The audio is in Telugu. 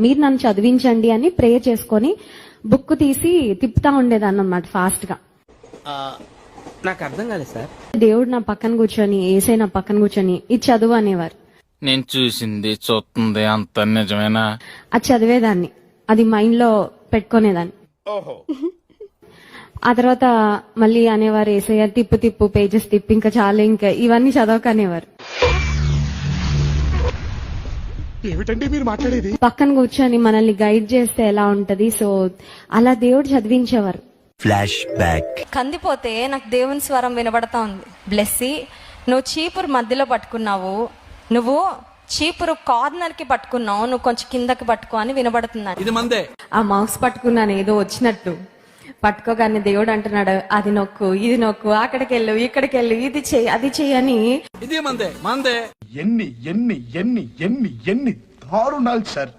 మీరు నన్ను చదివించండి అని ప్రే చేసుకొని బుక్ తీసి తిప్పుతా ఉండేదాన్ని అన్నమాట ఫాస్ట్ గా. నాకు అర్థం కాలేదు సార్. దేవుడు నా పక్కన కూర్చొని, ఏసై నా పక్కన కూర్చొని ఇది చదువు అనేవారు. నేను చూసింది చూస్తుంది అంత నిజమేనా? అది చదివేదాన్ని, అది మైండ్ లో పెట్టుకునేదాన్ని. ఆ తర్వాత మళ్ళీ అనేవారు, ఏసయ్య తిప్పు తిప్పు పేజెస్ తిప్పు, ఇంకా చాలు, ఇంకా ఇవన్నీ చదవకనేవారు. ఏమిటండి మీరు మాట్లాడేది? పక్కన కూర్చొని మనల్ని గైడ్ చేస్తే ఎలా ఉంటది, సో అలా దేవుడు చదివించేవారు. Flash back. కందిపోతే నాకు దేవుని స్వరం వినబడతా ఉంది. బ్లెస్సీ, నువ్వు చీపురు మధ్యలో పట్టుకున్నావు, నువ్వు చీపురు కార్నర్ కి పట్టుకున్నావు, నువ్వు కొంచెం కిందకి పట్టుకో అని వినబడుతున్నాడు. ఇది మందే. ఆ మౌస్ పట్టుకున్నాను ఏదో వచ్చినట్టు, పట్టుకోగానే దేవుడు అంటున్నాడు, అది నొక్కు, ఇది నొక్కు, అక్కడికి వెళ్ళు, ఇక్కడికి వెళ్ళు, ఇది చెయ్యి, అది చెయ్యని. ఇది మందే మందే. ఎన్ని ఎన్ని ఎన్ని ఎన్ని ఎన్ని దారుణాలు సార్.